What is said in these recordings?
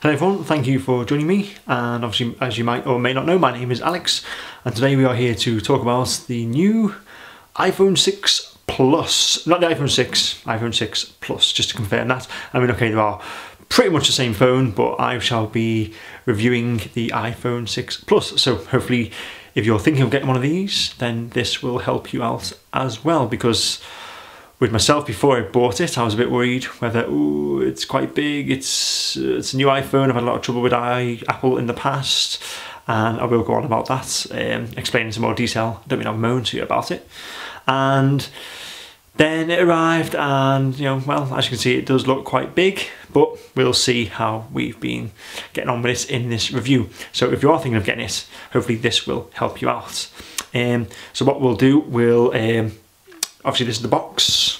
Hello everyone, thank you for joining me, and obviously as you might or may not know, my name is Alex and today we are here to talk about the new iPhone 6 Plus, not the iPhone 6, iPhone 6 Plus, just to confirm that. I mean, okay, they are pretty much the same phone, but I shall be reviewing the iPhone 6 Plus, so hopefully if you're thinking of getting one of these, then this will help you out as well, because with myself, before I bought it, I was a bit worried whether, ooh, it's quite big, it's a new iPhone, I've had a lot of trouble with Apple in the past, and I will go on about that, explain in some more detail. I don't mean I'll moan to you about it. And then it arrived and, you know, well, as you can see, it does look quite big, but we'll see how we've been getting on with it in this review. So if you are thinking of getting it, hopefully this will help you out. So what we'll do, obviously this is the box,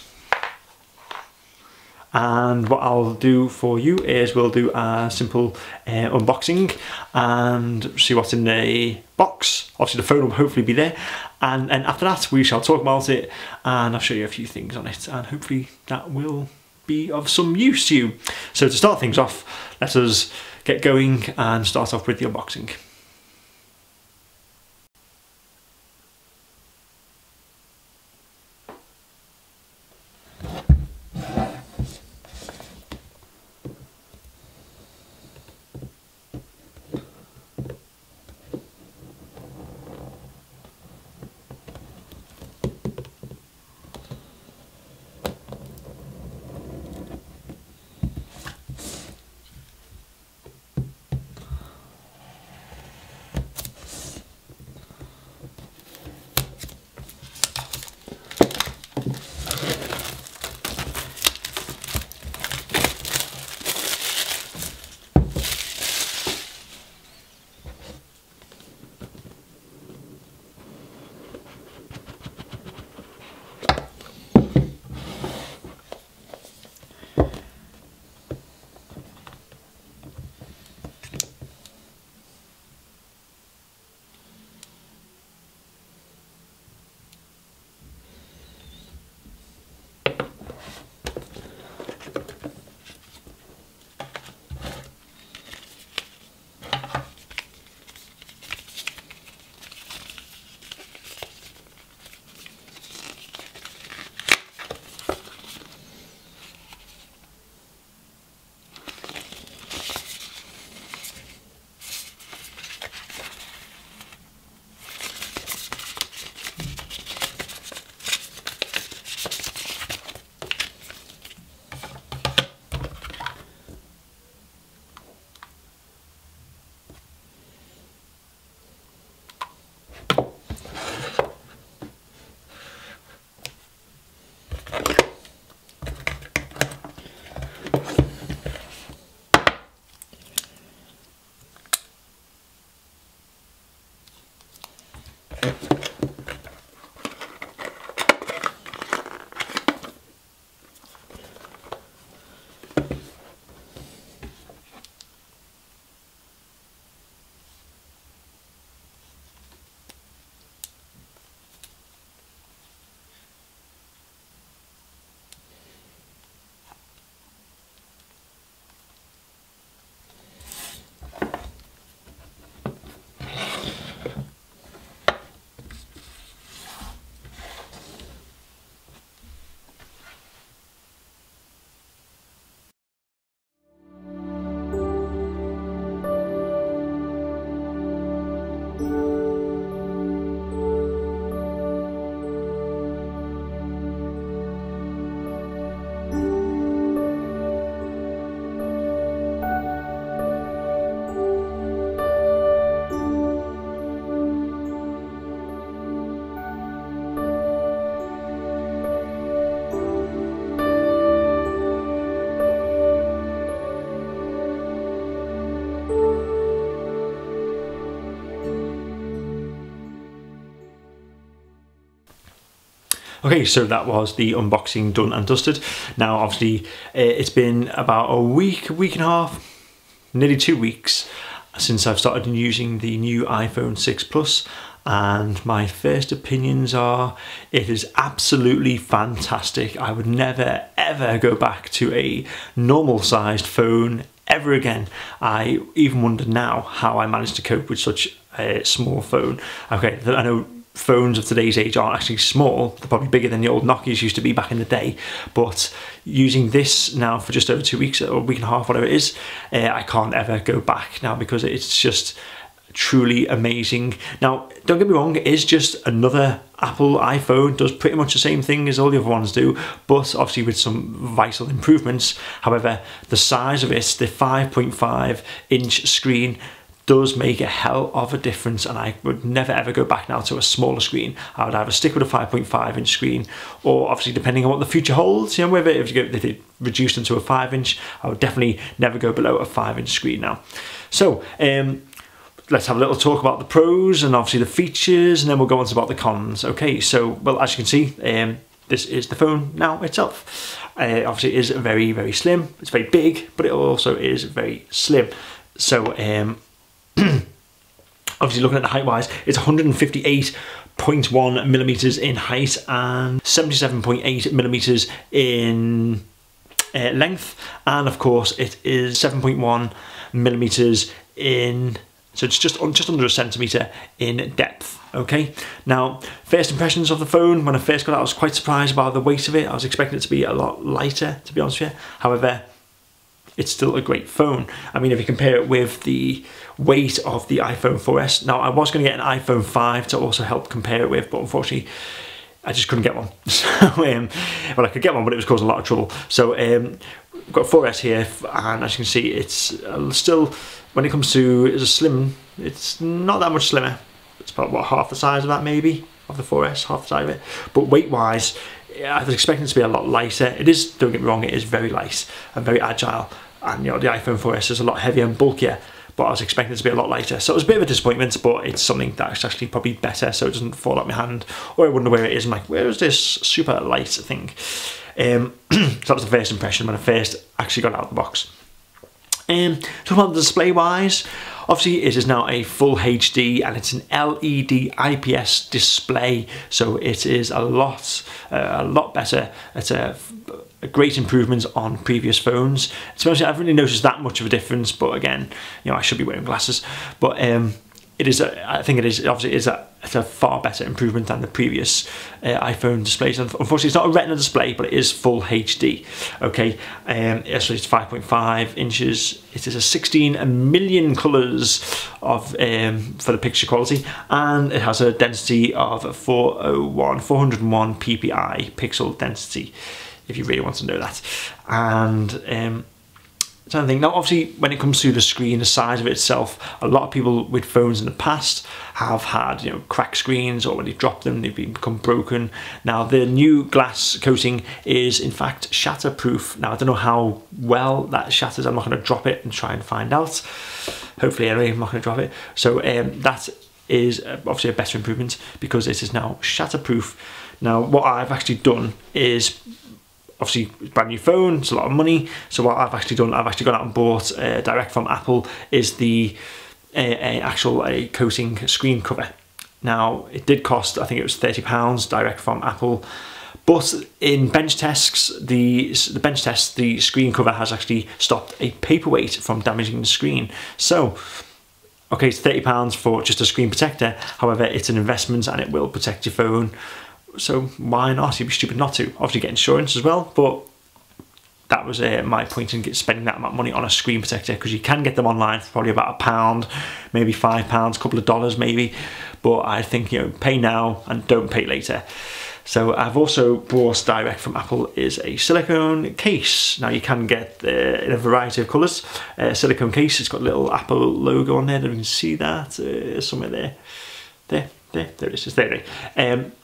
and what I'll do for you is we'll do a simple unboxing and see what's in the box. Obviously the phone will hopefully be there, and after that we shall talk about it and I'll show you a few things on it, and hopefully that will be of some use to you. So to start things off, let us get going and start off with the unboxing. Okay, so that was the unboxing done and dusted. Now obviously it's been about a week and a half, nearly 2 weeks since I've started using the new iPhone 6 Plus, and my first opinions are it is absolutely fantastic. I would never ever go back to a normal sized phone ever again. I even wonder now how I managed to cope with such a small phone. Okay, I know phones of today's age aren't actually small, they're probably bigger than the old Nokias used to be back in the day, but using this now for just over 2 weeks or a week and a half, whatever it is, I can't ever go back now because it's just truly amazing. Now, don't get me wrong, it is just another Apple iPhone, does pretty much the same thing as all the other ones do, but obviously with some vital improvements. However, the size of it, the 5.5-inch screen, does make a hell of a difference, and I would never ever go back now to a smaller screen. I would either stick with a 5.5-inch screen, or obviously depending on what the future holds, you know, whether if it reduced into a 5-inch, I would definitely never go below a 5-inch screen now. So let's have a little talk about the pros and obviously the features, and then we'll go on to about the cons. Okay, so well, as you can see, this is the phone now itself. Obviously it is very, very slim. It's very big, but it also is very slim. So obviously looking at the height wise, it's 158.1 millimeters in height and 77.8 millimeters in length, and of course it is 7.1 millimeters in, so it's just under a centimeter in depth. Okay, now first impressions of the phone, when I first got it I was quite surprised by the weight of it. I was expecting it to be a lot lighter, to be honest with you. However, it's still a great phone. I mean, if you compare it with the weight of the iPhone 4S, now I was going to get an iPhone 5 to also help compare it with, but unfortunately I just couldn't get one. So, well, I could get one, but it was causing a lot of trouble. So we've got a 4S here, and as you can see, it's still, when it comes to it's a slim, it's not that much slimmer. It's about what, half the size of that maybe, of the 4S, half the size of it. But weight wise, I was expecting it to be a lot lighter. It is, don't get me wrong, it is very light and very agile, and you know, the iPhone 4S is a lot heavier and bulkier, but I was expecting it to be a lot lighter. So it was a bit of a disappointment, but it's something that's actually probably better, so it doesn't fall out my hand, or I wonder where it is. I'm like, where is this super light thing? So that was the first impression when I first actually got it out of the box. Talking about the display wise, obviously it is now a full HD and it's an LED IPS display, so it is a lot better. It's a great improvement on previous phones. To be honest, I haven't really noticed that much of a difference, but again, you know, I should be wearing glasses. But it is, I think it is, obviously it's a far better improvement than the previous iPhone displays. Unfortunately, it's not a Retina display, but it is full HD. Okay, so it's 5.5 inches. It is a 16 million colors of for the picture quality, and it has a density of 401 ppi pixel density, if you really want to know that. And I think now, obviously, when it comes to the screen, the size of it itself, a lot of people with phones in the past have had, you know, cracked screens, or when they drop them, they've become broken. Now, the new glass coating is in fact shatterproof. Now, I don't know how well that shatters. I'm not going to drop it and try and find out. Hopefully, anyway, I'm not going to drop it. So that is obviously a better improvement because it is now shatterproof. Now, what I've actually done is, obviously, brand new phone, it's a lot of money. So what I've actually done, I've actually gone out and bought direct from Apple, is the actual coating screen cover. Now, it did cost, I think it was £30 direct from Apple. But in bench tests, the screen cover has actually stopped a paperweight from damaging the screen. So, okay, it's £30 for just a screen protector. However, it's an investment and it will protect your phone. So why not? You'd be stupid not to. Obviously get insurance as well, but that was my point in spending that amount of money on a screen protector, because you can get them online for probably about £1, maybe £5, a couple of dollars maybe. But I think, you know, pay now and don't pay later. So I've also bought direct from Apple is a silicone case. Now you can get in a variety of colours. Silicone case, it's got a little Apple logo on there. You can see that somewhere there. There it is. Just there.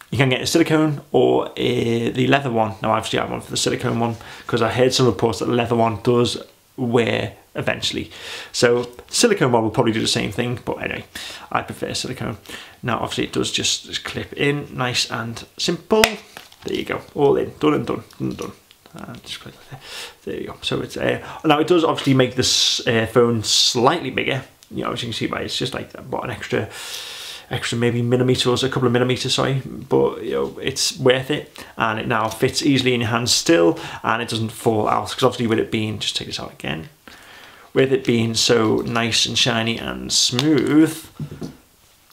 You can get a silicone or the leather one. Now, obviously, I went for the silicone one because I heard some reports that the leather one does wear eventually. So, silicone one will probably do the same thing, but anyway, I prefer silicone. Now, obviously, it does just clip in, nice and simple. There you go, all in, done and done, done. Just click there. There you go. So it's now it does obviously make this phone slightly bigger. You know, as you can see, by it's just like about an extra maybe millimeters, a couple of millimeters, sorry, but you know, it's worth it, and it now fits easily in your hands still, and it doesn't fall out, because obviously with it being, just take this out again, with it being so nice and shiny and smooth,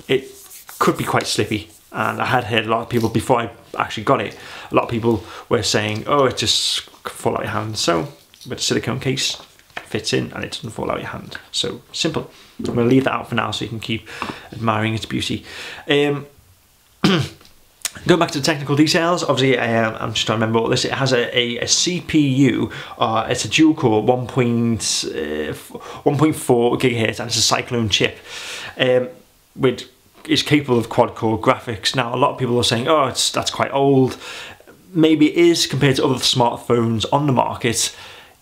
it could be quite slippy. And I had heard a lot of people, before I actually got it, a lot of people were saying, oh, it just could fall out of your hand. So with a silicone case, it fits in and it doesn't fall out of your hand. So simple. I'm going to leave that out for now so you can keep admiring its beauty. Going back to the technical details, obviously I'm just trying to remember all this. It has a CPU, it's a dual core 1.4 gigahertz, and it's a Cyclone chip, which is capable of quad core graphics. Now a lot of people are saying, oh, that's quite old. Maybe it is compared to other smartphones on the market.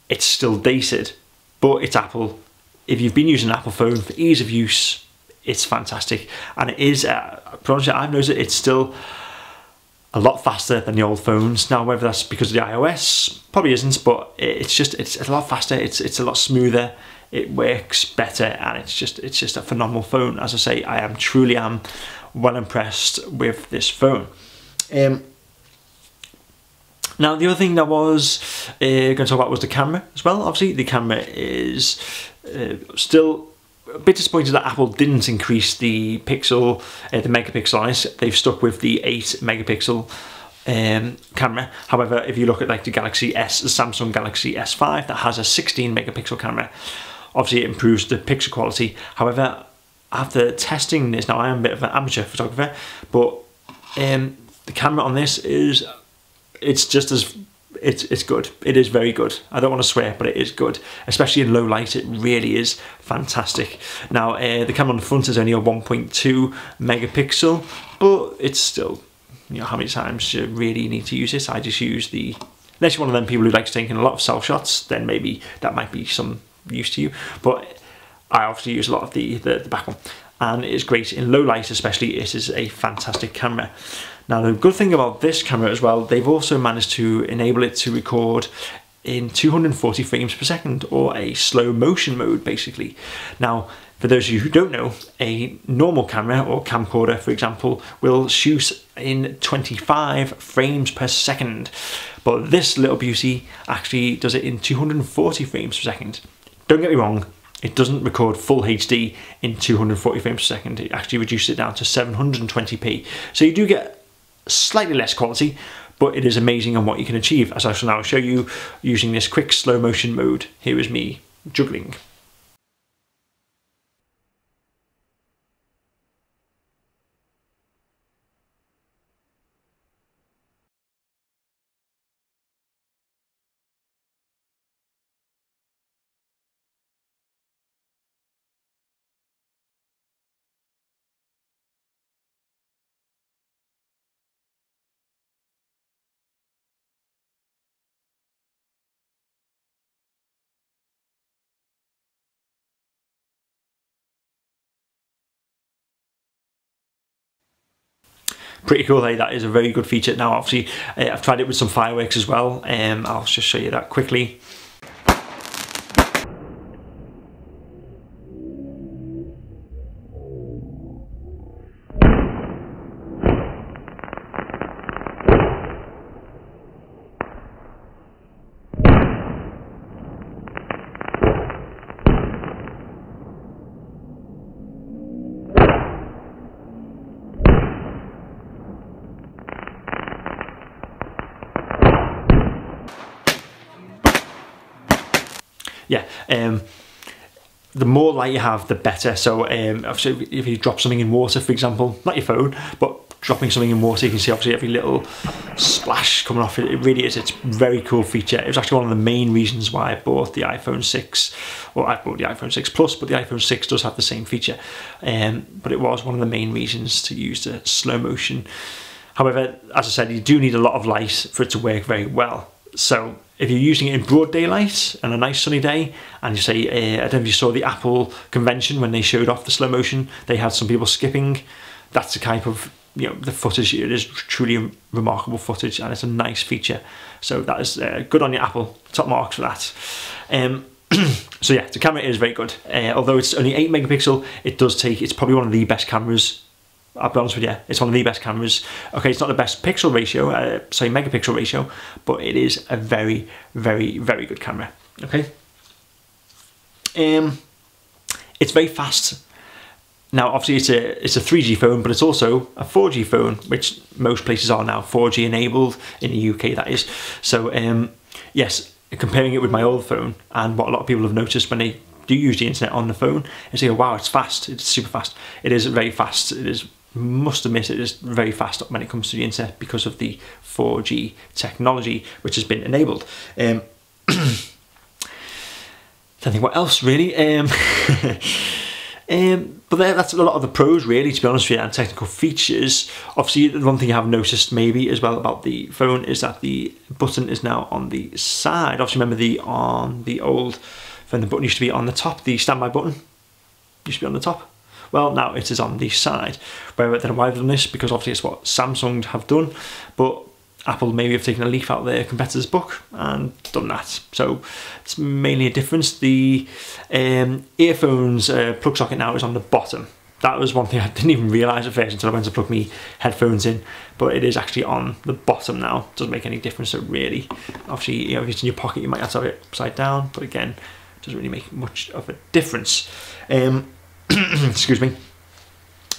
It's still dated, but it's Apple. If you've been using an Apple phone for ease of use, it's fantastic. And it is, honestly, I've noticed it's still a lot faster than the old phones. Now, whether that's because of the iOS, probably isn't, but it's a lot faster, it's a lot smoother, it works better, and it's just a phenomenal phone. As I say, I truly am well impressed with this phone. Now, the other thing that was going to talk about was the camera as well. Obviously, the camera is still a bit disappointed that Apple didn't increase the megapixel on it. They've stuck with the 8 megapixel camera. However, if you look at like the Samsung Galaxy S5 that has a 16 megapixel camera, obviously it improves the picture quality. However, after testing this, now I am a bit of an amateur photographer, but the camera on this is, it's good. It is very good. I don't want to swear, but it is good. Especially in low light, it really is fantastic. Now, the camera on the front is only a 1.2 megapixel, but it's still, you know, how many times you really need to use this? I just use the, unless you're one of them people who likes taking a lot of self shots, then maybe that might be some use to you. But I obviously use a lot of the back one, and it is great in low light, especially. It is a fantastic camera. Now, the good thing about this camera as well, they've also managed to enable it to record in 240 frames per second, or a slow motion mode, basically. Now, for those of you who don't know, a normal camera or camcorder, for example, will shoot in 25 frames per second. But this little beauty actually does it in 240 frames per second. Don't get me wrong, it doesn't record full HD in 240 frames per second. It actually reduces it down to 720p. So you do get slightly less quality, but it is amazing on what you can achieve, as I shall now show you using this quick slow motion mode. Here is me juggling. Pretty cool, hey? That is a very good feature. Now, obviously, I've tried it with some fireworks as well. I'll just show you that quickly. Yeah, the more light you have, the better. So obviously, if you drop something in water, for example, not your phone, but dropping something in water, you can see obviously every little splash coming off it. It really is, it's a very cool feature. It was actually one of the main reasons why I bought the iPhone 6, or I bought the iPhone 6 Plus, but the iPhone 6 does have the same feature. But it was one of the main reasons to use the slow motion. However, as I said, you do need a lot of light for it to work very well. So if you're using it in broad daylight and a nice sunny day, and you say, I don't know if you saw the Apple convention when they showed off the slow motion, they had some people skipping. That's the type of, you know, the footage. It is truly remarkable footage, and it's a nice feature. So that is good on your Apple, top marks for that. So yeah, the camera is very good. Although it's only 8 megapixel, it does take, it's probably one of the best cameras. I'll be honest with you, it's one of the best cameras. Okay, it's not the best pixel ratio, megapixel ratio, but it is a very, very, very good camera. Okay. It's very fast. Now, obviously, it's a 3G phone, but it's also a 4G phone, which most places are now 4G enabled in the UK. That is. So, yes, comparing it with my old phone, and what a lot of people have noticed when they do use the internet on the phone, is say, oh, wow, it's fast. It's super fast. It is very fast. It is. Must admit, it is very fast when it comes to the internet because of the 4G technology which has been enabled. I don't think what else really. But that's a lot of the pros really, to be honest with you, and technical features. Obviously, the one thing you have noticed maybe as well about the phone is that the button is now on the side. Obviously, remember on the old phone, the button used to be on the top. The standby button used to be on the top. Well, now it is on the side. Where then why they've done this? Because obviously it's what Samsung have done, but Apple maybe have taken a leaf out of their competitor's book and done that. So it's mainly a difference. The earphones plug socket now is on the bottom. That was one thing I didn't even realise at first until I went to plug my headphones in, but it is actually on the bottom now. Doesn't make any difference, so really. Obviously, you know, if it's in your pocket, you might have to have it upside down, but again, it doesn't really make much of a difference. Excuse me.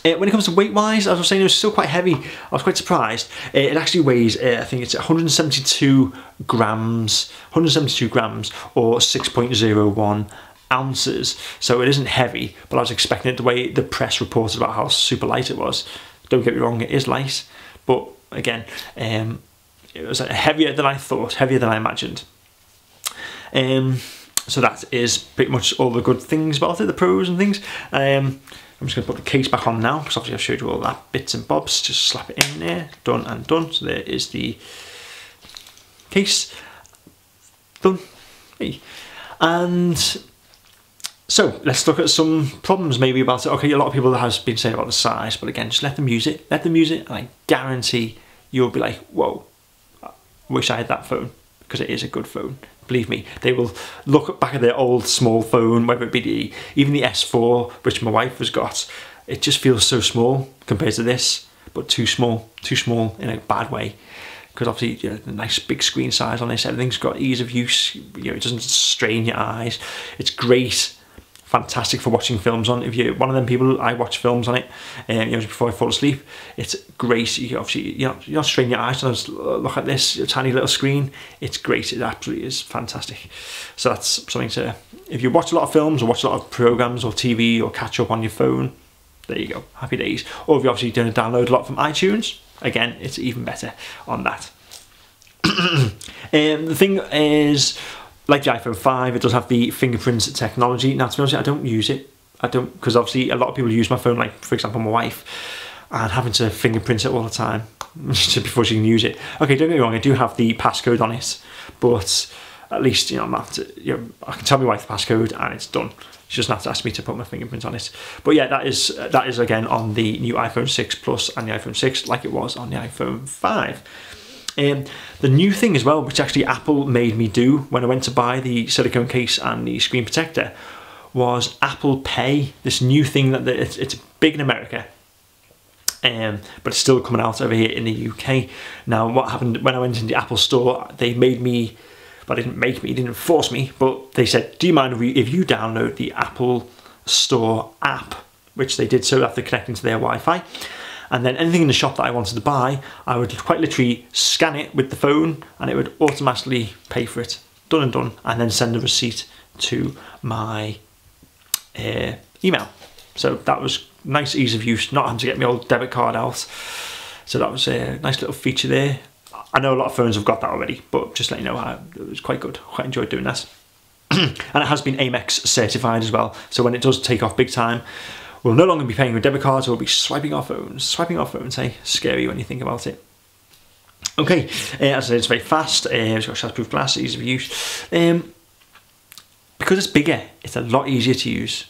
When it comes to weight-wise, as I was saying, it was still quite heavy. I was quite surprised. It actually weighs, I think it's 172 grams, or 6.01 ounces. So it isn't heavy, but I was expecting it the way the press reported about how super light it was. Don't get me wrong, it is light, but again, it was heavier than I thought, heavier than I imagined. So that is pretty much all the good things about it, the pros and things. I'm just going to put the case back on now, because obviously I've showed you all that bits and bobs. Just slap it in there, done and done. So there is the case, done. Hey. And so let's look at some problems maybe about it. Okay, a lot of people have been saying about the size, but again, just let them use it, and I guarantee you'll be like, whoa, I wish I had that phone, because it is a good phone. Believe me, they will look back at their old small phone, whether it be even the S4, which my wife has got. It just feels so small compared to this, but too small in a bad way. Because obviously, you know, the nice big screen size on this, everything's got ease of use. You know, it doesn't strain your eyes. It's great, fantastic for watching films on. If you're one of them people, I watch films on it, you know, before I fall asleep. It's great. You obviously, you're not straining your eyes. Just look at this tiny little screen. It's great. It absolutely is fantastic. So that's something to. If you watch a lot of films or watch a lot of programs or TV or catch up on your phone, there you go. Happy days. Or if you're obviously going to download a lot from iTunes, again, it's even better on that. The thing is, like the iPhone 5, it does have the fingerprint technology. Now, to be honest, I don't use it. I don't, because obviously a lot of people use my phone, like for example my wife, and having to fingerprint it all the time before she can use it. Okay, don't get me wrong, I do have the passcode on it, but at least, you know, I can tell my wife the passcode and it's done. She doesn't have to ask me to put my fingerprint on it. But yeah, that is again on the new iPhone 6 Plus and the iPhone 6, like it was on the iPhone 5. The new thing as well, which actually Apple made me do when I went to buy the silicone case and the screen protector, was Apple Pay. This new thing that it's big in America, but it's still coming out over here in the UK. Now, what happened when I went into the Apple store? They made me, but they didn't force me, but they said, "Do you mind if you download the Apple Store app?" Which they did, so after connecting to their Wi-Fi. And then anything in the shop that I wanted to buy, I would quite literally scan it with the phone and it would automatically pay for it. Done and done. And then send a receipt to my email. So that was nice ease of use, not having to get my old debit card out. So that was a nice little feature there. I know a lot of phones have got that already, but just let you know, it was quite good. Quite enjoyed doing that. And it has been Amex certified as well. So when it does take off big time, we'll no longer be paying with debit cards, we'll be swiping our phones. Swiping our phones, hey? Scary when you think about it. Okay, as I said, it's very fast. It's got shatterproof glass, ease of use. Because it's bigger, it's a lot easier to use.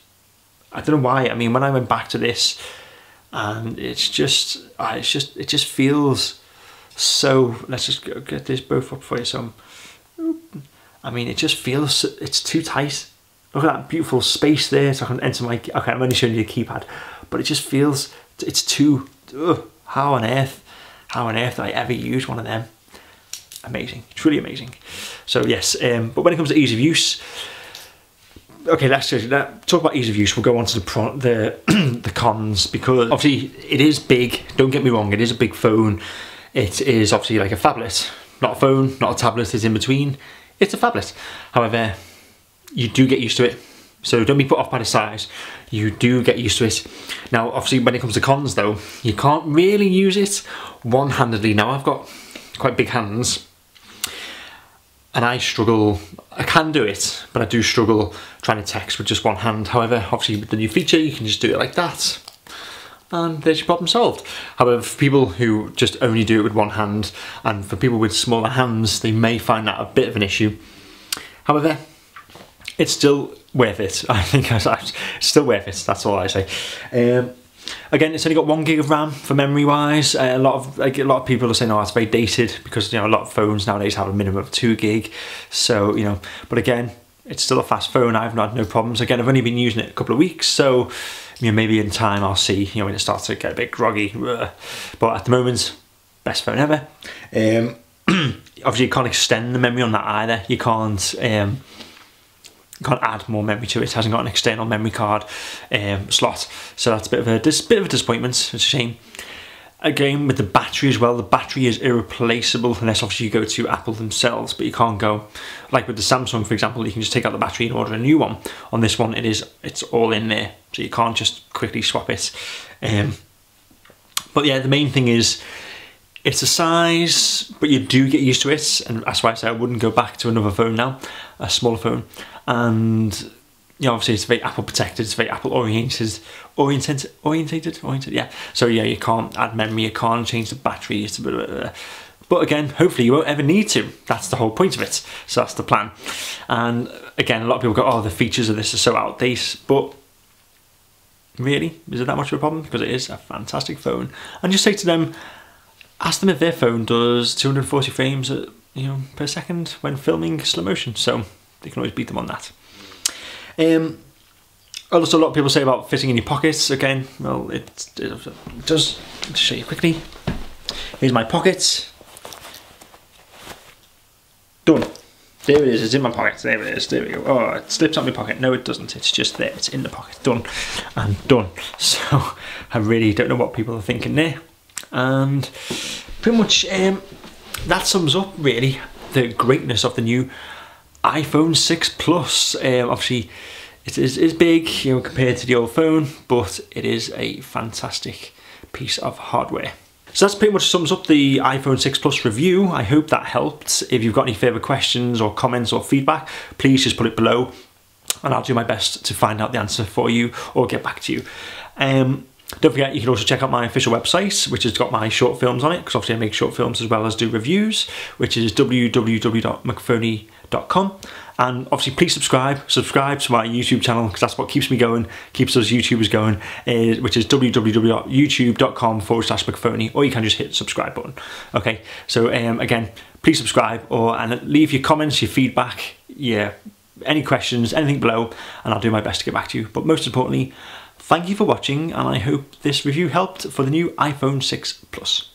I don't know why. I mean, when I went back to this, and it just feels so. Let's just get this both up for you. So, I mean, it just feels, it's too tight. Look at that beautiful space there, so I can enter my, okay, I'm only showing you the keypad, but it just feels, it's too, how on earth did I ever use one of them? Amazing, truly amazing. So yes, but when it comes to ease of use, okay, let's talk about ease of use. We'll go on to the cons, because obviously it is big. Don't get me wrong, it is a big phone. It is obviously like a phablet, not a phone, not a tablet. It's in between. It's a phablet. However, you do get used to it, so don't be put off by the size. You do get used to it. Now, obviously, when it comes to cons, though, you can't really use it one-handedly. Now, I've got quite big hands, and I struggle. I can do it, but I do struggle trying to text with just one hand. However, obviously with the new feature, you can just do it like that, and there's your problem solved. However, for people who just only do it with one hand, and for people with smaller hands, they may find that a bit of an issue. However, it's still worth it. I think it's still worth it. That's all I say. Again, it's only got 1 gig of RAM for memory wise. A lot of people are saying, oh, it's very dated, because a lot of phones nowadays have a minimum of 2 gig. So but again, it's still a fast phone. I've had no problems. Again, I've only been using it a couple of weeks, so maybe in time I'll see when it starts to get a bit groggy. But at the moment, best phone ever. Obviously, you can't extend the memory on that either. You can't add more memory to it. It hasn't got an external memory card slot, so that's a bit of a disappointment. It's a shame. Again, with the battery as well, the battery is irreplaceable unless obviously you go to Apple themselves, but you can't go, like with the Samsung for example, you can just take out the battery and order a new one. On this one, it's all in there, so you can't just quickly swap it. But yeah, the main thing is it's a size, but you do get used to it, and that's why I say I wouldn't go back to another phone now, a smaller phone. And obviously it's very Apple protected, it's very Apple oriented, yeah. So yeah, you can't add memory, you can't change the battery. It's a bit of a, but again, hopefully you won't ever need to. That's the whole point of it. So that's the plan. And again, a lot of people go, oh, the features of this are so outdated, but really, is it that much of a problem? Because it is a fantastic phone. And just say to them, ask them if their phone does 240 frames per second when filming slow motion. So they can always beat them on that. Also, a lot of people say about fitting in your pockets. Again, well, it does. To show you quickly, here's my pocket. Done. There it is. It's in my pocket. There it is. There we go. Oh, it slips out my pocket. No, it doesn't. It's just there. It's in the pocket. Done and done. So I really don't know what people are thinking there. And pretty much that sums up really the greatness of the new iPhone 6 Plus. Obviously it is big compared to the old phone, but it is a fantastic piece of hardware. So that's pretty much sums up the iPhone 6 Plus review. I hope that helped. If you've got any further questions or comments or feedback, please just put it below and I'll do my best to find out the answer for you or get back to you. Don't forget, you can also check out my official website, which has got my short films on it, because obviously I make short films as well as do reviews, which is www.mcphoney.com. And obviously please subscribe to my YouTube channel, because that's what keeps me going, keeps us YouTubers going, which is www.youtube.com/mcphoney, or you can just hit the subscribe button. Okay, so again, please subscribe and leave your comments, your feedback, any questions, anything below, and I'll do my best to get back to you. But most importantly, thank you for watching, and I hope this review helped for the new iPhone 6 Plus.